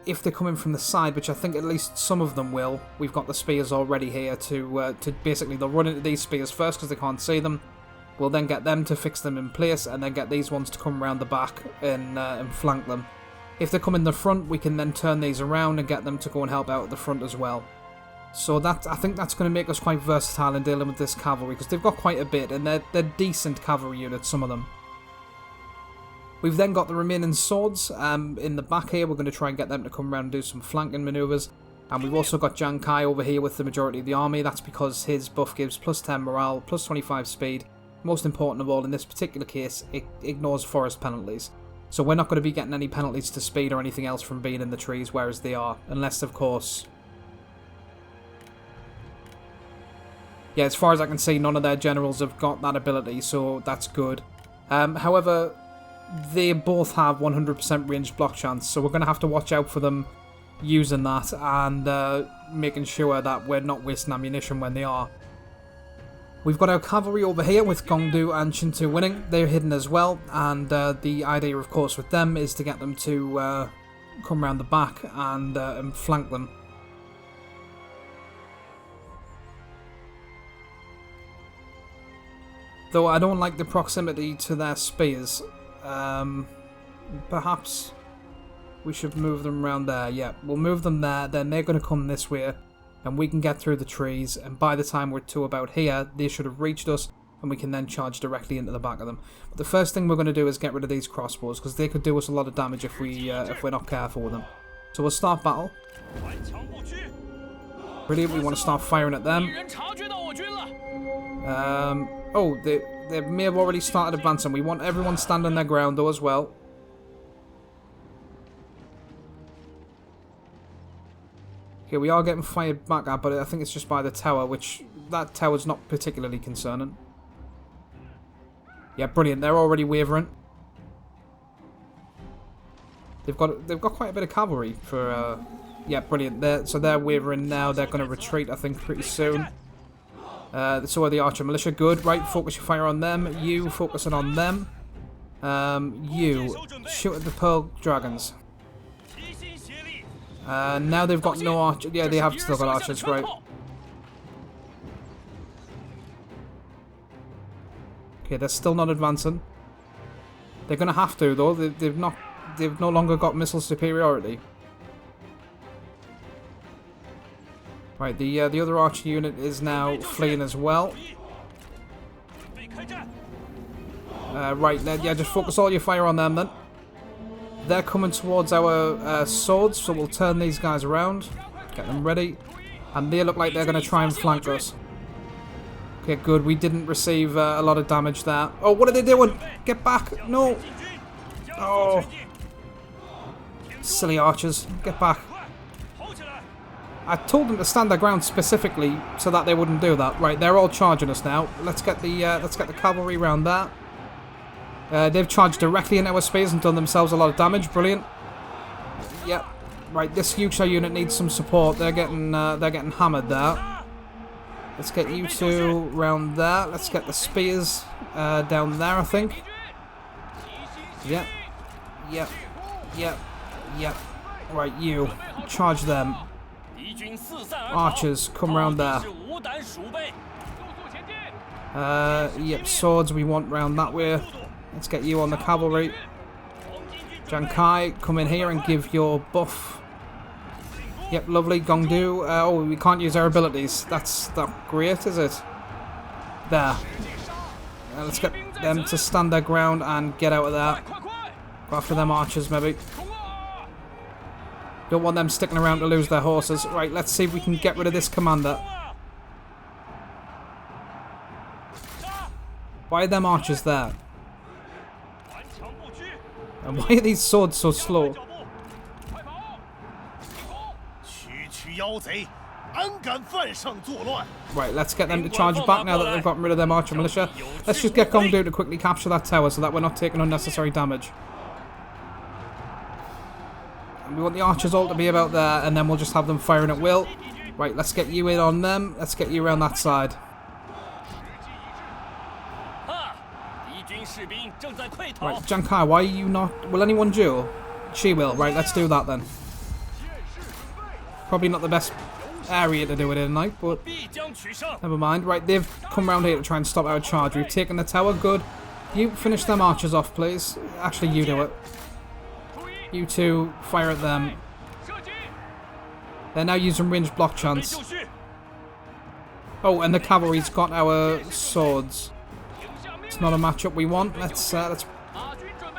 if they're coming from the side, which I think at least some of them will, we've got the spears already here to basically they'll run into these spears first because they can't see them. We'll then get them to fix them in place and then get these ones to come around the back and flank them. If they come in the front, we can then turn these around and get them to go and help out at the front as well. So I think that's going to make us quite versatile in dealing with this cavalry, because they've got quite a bit, and they're decent cavalry units, some of them. We've then got the remaining swords in the back here. We're going to try and get them to come around and do some flanking manoeuvres. And we've also got Jiang Kai over here with the majority of the army. That's because his buff gives plus 10 morale, plus 25 speed. Most important of all, in this particular case, it ignores forest penalties. So we're not going to be getting any penalties to speed or anything else from being in the trees, whereas they are. Unless, of course... Yeah, as far as I can see, none of their generals have got that ability, so that's good. However, they both have 100% ranged block chance, so we're going to have to watch out for them using that and making sure that we're not wasting ammunition when they are. We've got our cavalry over here with Gongdu and Shintu winning. They're hidden as well, and the idea, of course, with them is to get them to come around the back and flank them. Though I don't like the proximity to their spears. Perhaps we should move them around there. Yeah, we'll move them there, then they're going to come this way. And we can get through the trees, and by the time we're to about here, they should have reached us, and we can then charge directly into the back of them. But the first thing we're going to do is get rid of these crossbows, because they could do us a lot of damage if we're not careful with them. So we'll start battle. Brilliant, we want to start firing at them. Oh, they may have already started advancing. We want everyone standing their ground though as well. Okay, we are getting fired back at, but I think it's just by the tower, which that tower's not particularly concerning. Yeah, brilliant. They're already wavering. They've got quite a bit of cavalry for. Yeah, brilliant. So they're wavering now. They're going to retreat, I think, pretty soon. So are the archer militia. Good. Right, focus your fire on them. You focusing on them. You shoot at the pearl dragons. Now they've got no archers. Yeah, they have still got archers, right. Okay, they're still not advancing. They're gonna have to though. They've no longer got missile superiority. Right, the other archer unit is now fleeing as well. Right, yeah, just focus all your fire on them then. They're coming towards our swords, so we'll turn these guys around, get them ready, and they look like they're going to try and flank us. Okay, good. We didn't receive a lot of damage there. Oh, what are they doing? Get back! No! Oh! Silly archers. Get back. I told them to stand their ground specifically so that they wouldn't do that. Right, they're all charging us now. Let's get the cavalry round that. They've charged directly into our spears and done themselves a lot of damage. Brilliant. Yep. Right, this Yuan Shao unit needs some support. They're getting hammered there. Let's get you two round there. Let's get the spears down there, I think. Yep. Yep. Yep. Yep. Right, you. Charge them. Archers, come round there. Yep, swords we want round that way. Let's get you on the cavalry. Jiang Kai, come in here and give your buff. Yep, lovely. Gong Du. Oh, we can't use our abilities. That's not great, is it? There. Let's get them to stand their ground and get out of there. Go after them archers, maybe. Don't want them sticking around to lose their horses. Right, let's see if we can get rid of this commander. Why are them archers there? And why are these swords so slow? Right, let's get them to charge back now that they've gotten rid of them archer militia. Let's just get Gong Du to quickly capture that tower so that we're not taking unnecessary damage. And we want the archers all to be about there, and then we'll just have them firing at will. Right, let's get you in on them. Let's get you around that side. Right, Jiang Kai, why are you not... Will anyone duel? She will. Right, let's do that then. Probably not the best area to do it in tonight, but never mind. Right, they've come round here to try and stop our charge. We've taken the tower. Good. You finish them archers off, please. Actually, you do it. You two, fire at them. They're now using ranged block chance. Oh, and the cavalry's got our swords. It's not a matchup we want. Let's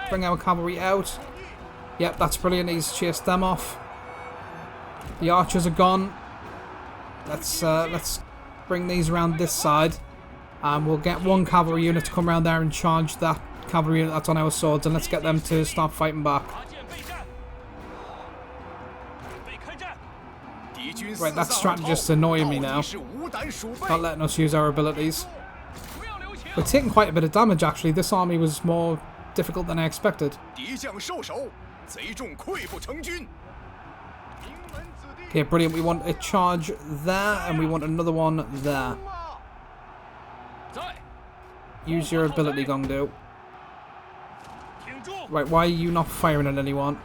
bring our cavalry out. Yep, that's brilliant. He's chased them off. The archers are gone. Let's bring these around this side, and we'll get one cavalry unit to come around there and charge that cavalry unit that's on our swords, and let's get them to start fighting back. Right, that strategist's annoying me now. Not letting us use our abilities. We're taking quite a bit of damage, actually. This army was more difficult than I expected. Okay, brilliant. We want a charge there, and we want another one there. Use your ability, Gong Du. Right, why are you not firing at anyone?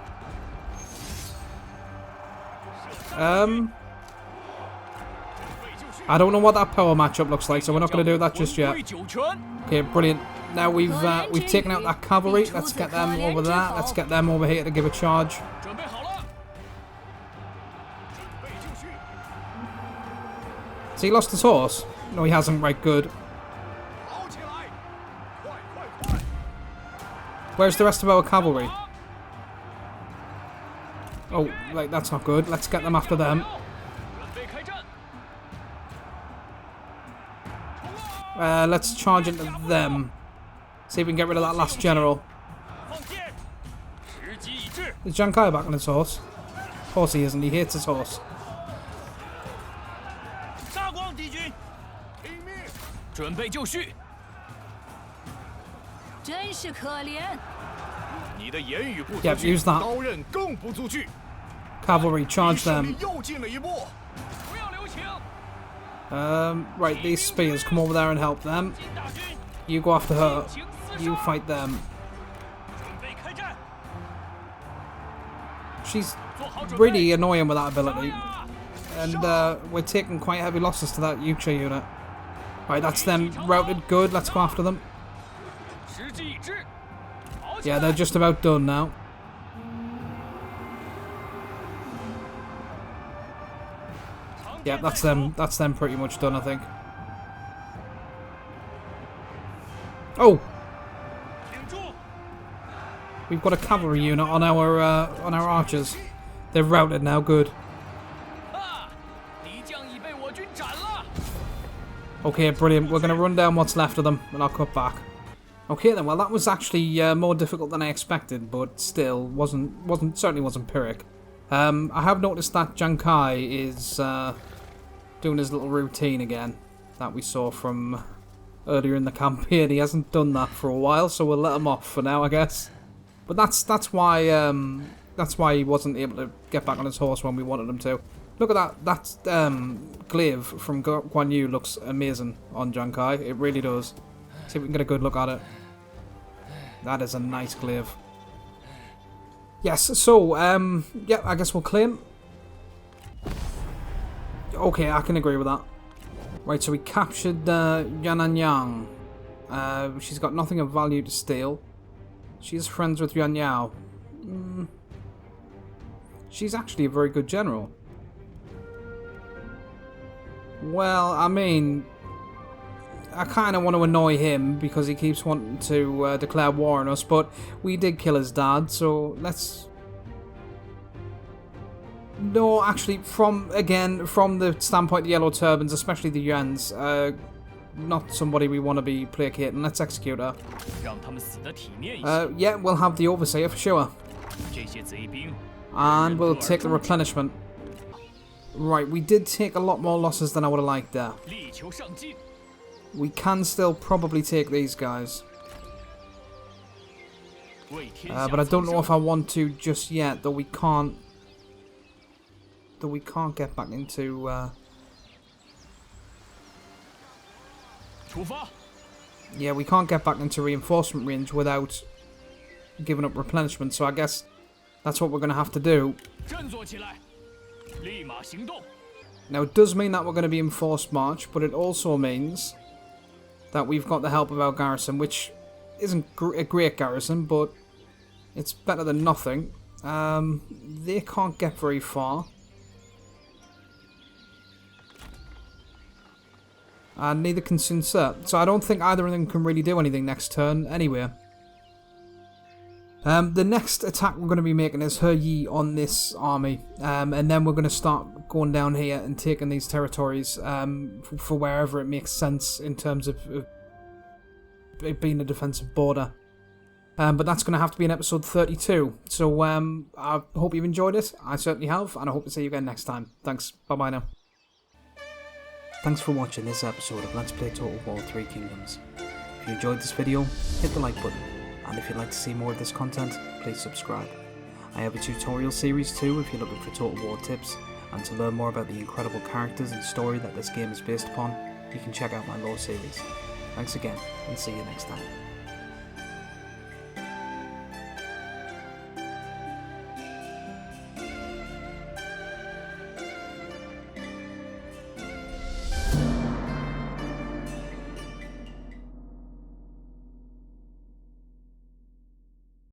I don't know what that power matchup looks like, so we're not going to do that just yet. Okay, brilliant. Now we've taken out that cavalry. Let's get them over there. Let's get them over here to give a charge. Has he lost his horse? No, he hasn't. Right, good. Where's the rest of our cavalry? Oh, like, that's not good. Let's get them after them. Let's charge into them. See if we can get rid of that last general. Is Jiang Kai back on his horse? Of course he isn't. He hates his horse. Yep, use that. Cavalry, charge them. Right, these spears, come over there and help them. You go after her. You fight them. She's really annoying with that ability. And we're taking quite heavy losses to that Yucha unit. Right, that's them routed. Good, let's go after them. Yeah, they're just about done now. Yeah, that's them. That's them pretty much done, I think. Oh! We've got a cavalry unit on our archers. They're routed now, good. Okay, brilliant. We're going to run down what's left of them, and I'll cut back. Okay then, well that was actually more difficult than I expected, but still certainly wasn't Pyrrhic. I have noticed that Jiang Kai is doing his little routine again that we saw from earlier in the campaign. He hasn't done that for a while, so we'll let him off for now, I guess. But that's why he wasn't able to get back on his horse when we wanted him to. Look at that. That glaive from Guan Yu looks amazing on Jiang Kai. It really does. See if we can get a good look at it. That is a nice glaive. Yes, so, yeah, I guess we'll claim. Okay, I can agree with that. Right, so we captured Yananyang. She's got nothing of value to steal. She's friends with Yuan Shao. She's actually a very good general. Well, I mean, I kind of want to annoy him because he keeps wanting to declare war on us, but we did kill his dad, so let's... No, actually, from the standpoint of the Yellow Turbans, especially the Yuans, not somebody we want to be placating. Let's execute her. Yeah, we'll have the Overseer for sure. And we'll take the replenishment. Right, we did take a lot more losses than I would have liked there. We can still probably take these guys. But I don't know if I want to just yet, though we can't get back into... Yeah, we can't get back into reinforcement range without giving up replenishment, so I guess that's what we're going to have to do. Now, it does mean that we're going to be in forced march, but it also means that we've got the help of our garrison, which isn't a great garrison, but it's better than nothing. They can't get very far. And neither can Sun Ce. So I don't think either of them can really do anything next turn anyway. The next attack we're going to be making is He Yi on this army. And then we're going to start going down here and taking these territories for wherever it makes sense in terms of it being a defensive border. But that's going to have to be in episode 32. So I hope you've enjoyed it. I certainly have. And I hope to see you again next time. Thanks. Bye-bye now. Thanks for watching this episode of Let's Play Total War 3 Kingdoms. If you enjoyed this video, hit the like button, and if you'd like to see more of this content, please subscribe. I have a tutorial series too if you're looking for Total War tips, and to learn more about the incredible characters and story that this game is based upon, you can check out my lore series. Thanks again, and see you next time.